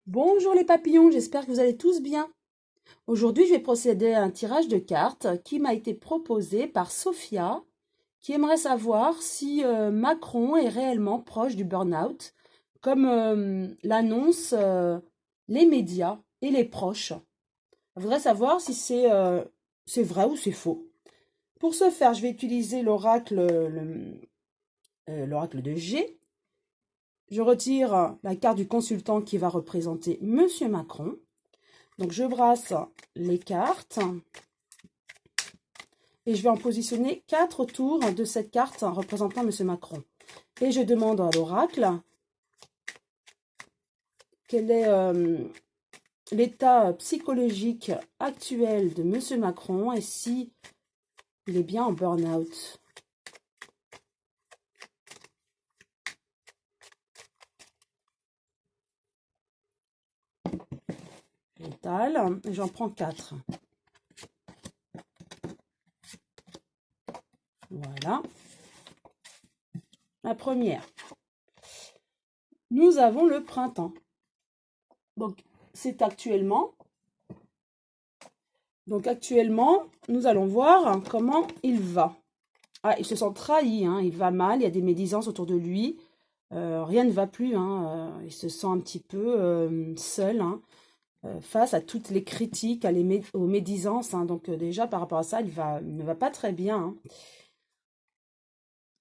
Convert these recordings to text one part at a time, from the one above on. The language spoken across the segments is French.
Bonjour les papillons, j'espère que vous allez tous bien. Aujourd'hui, je vais procéder à un tirage de cartes qui m'a été proposé par Sophia, qui aimerait savoir si Macron est réellement proche du burn-out, comme l'annoncent les médias et les proches. Je voudrais savoir si c'est vrai ou c'est faux. Pour ce faire, je vais utiliser l'oracle de G. Je retire la carte du consultant qui va représenter Monsieur Macron. Donc je brasse les cartes et je vais en positionner 4 autour de cette carte représentant Monsieur Macron. Et je demande à l'oracle quel est l'état psychologique actuel de Monsieur Macron et si il est bien en burn-out. L'étal, et j'en prends 4. Voilà. La première. Nous avons le printemps. Donc, c'est actuellement. Donc, actuellement, nous allons voir comment il va. Ah, il se sent trahi, hein, il va mal, il y a des médisances autour de lui. Rien ne va plus, hein, il se sent un petit peu seul, hein, face à toutes les critiques, aux médisances, hein. Donc déjà, par rapport à ça, il ne va pas très bien, hein.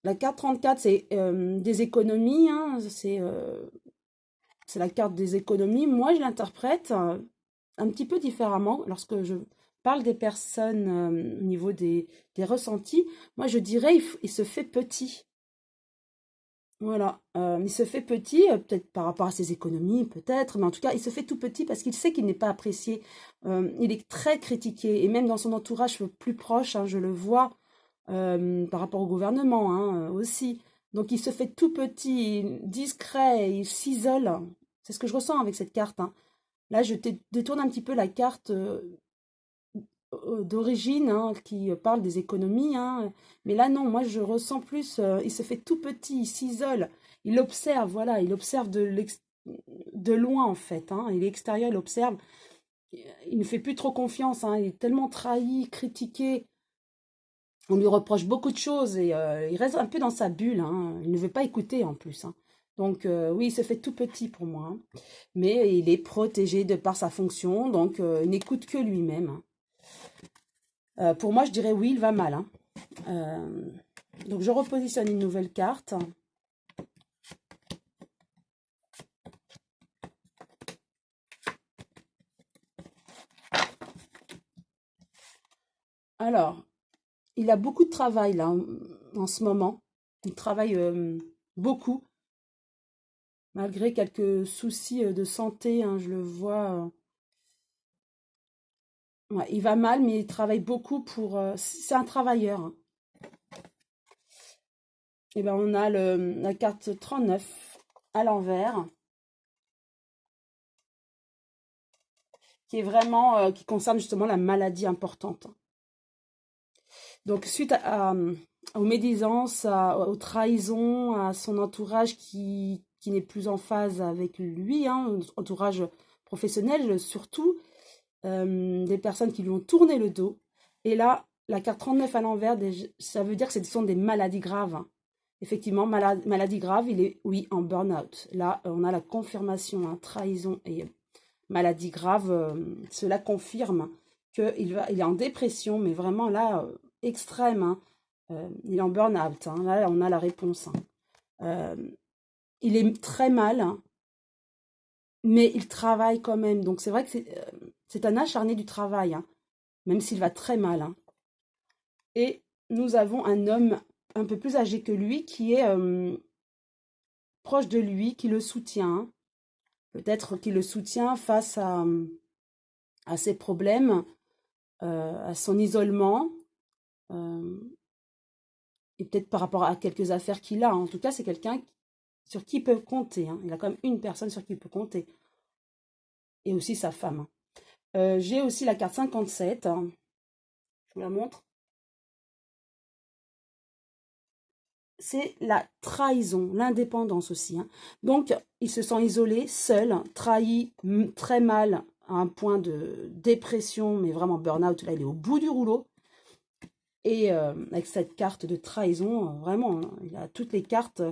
La carte 34, c'est des économies, hein, c'est la carte des économies. Moi, je l'interprète un petit peu différemment lorsque je parle des personnes au niveau des ressentis. Moi, je dirais il se fait petit. Voilà, il se fait petit, peut-être par rapport à ses économies, peut-être, mais en tout cas, il se fait tout petit parce qu'il sait qu'il n'est pas apprécié. Il est très critiqué et même dans son entourage plus proche, hein, je le vois par rapport au gouvernement, hein, aussi. Donc il se fait tout petit, discret, il s'isole. C'est ce que je ressens avec cette carte, hein. Là, je détourne un petit peu la carte d'origine, hein, qui parle des économies, hein. Mais là, non, moi, je ressens plus, il se fait tout petit, il s'isole, il observe, voilà, il observe de loin, en fait, hein. Il est extérieur, il observe, il ne fait plus trop confiance, hein. Il est tellement trahi, critiqué, on lui reproche beaucoup de choses et il reste un peu dans sa bulle, hein. Il ne veut pas écouter, en plus, hein. Donc, oui, il se fait tout petit pour moi, hein. Mais il est protégé de par sa fonction, donc il n'écoute que lui-même, hein. Pour moi, je dirais oui, il va mal, hein. Euh, donc je repositionne une nouvelle carte. Alors, il a beaucoup de travail là en ce moment. Il travaille beaucoup, malgré quelques soucis de santé, hein, je le vois. Ouais, il va mal, mais il travaille beaucoup pour. C'est un travailleur, hein. Et ben on a la carte 39 à l'envers, qui est vraiment qui concerne justement la maladie importante. Donc, suite aux médisances, aux trahisons, à son entourage qui n'est plus en phase avec lui, hein, entourage professionnel surtout, des personnes qui lui ont tourné le dos. Et là, la carte 39 à l'envers, ça veut dire que ce sont des maladies graves, hein. Effectivement, maladie grave, il est, oui, en burn-out. Là, on a la confirmation, hein, trahison et maladie grave, cela confirme il est en dépression, mais vraiment là, extrême, hein. Il est en burn-out, hein. Là, on a la réponse, hein. Euh, il est très mal, hein, mais il travaille quand même. Donc c'est vrai que c'est un acharné du travail, hein, même s'il va très mal, hein. Et nous avons un homme un peu plus âgé que lui qui est proche de lui, qui le soutient, hein. Peut-être qu'il le soutient face à ses problèmes, à son isolement, euh, et peut-être par rapport à quelques affaires qu'il a, hein. En tout cas, c'est quelqu'un sur qui il peut compter, hein. Il a quand même une personne sur qui il peut compter, et aussi sa femme, hein. J'ai aussi la carte 57, hein. Je vous la montre. c'est la trahison, l'indépendance aussi. Hein. Donc, il se sent isolé, seul, trahi, très mal, à un point de dépression, mais vraiment burn-out. Là, il est au bout du rouleau. Et avec cette carte de trahison, vraiment, hein, il a toutes les cartes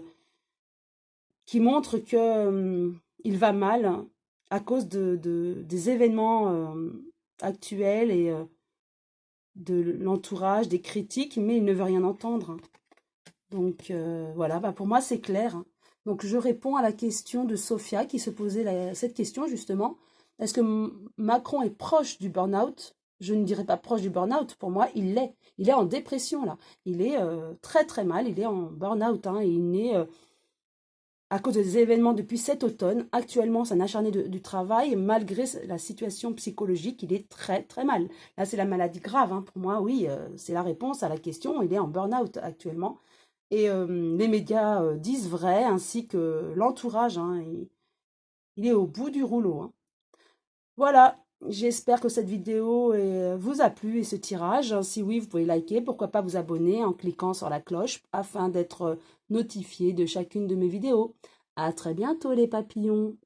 qui montrent que il va mal à cause des événements actuels et de l'entourage, des critiques, mais il ne veut rien entendre. Hein. Donc voilà, bah pour moi c'est clair. Hein. Donc je réponds à la question de Sophia qui se posait cette question justement. Est-ce que Macron est proche du burn-out? Je ne dirais pas proche du burn-out. Pour moi, il l'est. Il est en dépression là. Il est très très mal. Il est en burn-out. Hein, et il est à cause des événements depuis cet automne. Actuellement, c'est un acharné du travail. Malgré la situation psychologique, il est très très mal. Là, c'est la maladie grave. Hein. Pour moi, oui, c'est la réponse à la question. Il est en burn-out actuellement. Et les médias disent vrai, ainsi que l'entourage. Hein, il est au bout du rouleau. Hein. Voilà, j'espère que cette vidéo vous a plu et ce tirage. Si oui, vous pouvez liker, pourquoi pas vous abonner en cliquant sur la cloche afin d'être notifié de chacune de mes vidéos. À très bientôt les papillons.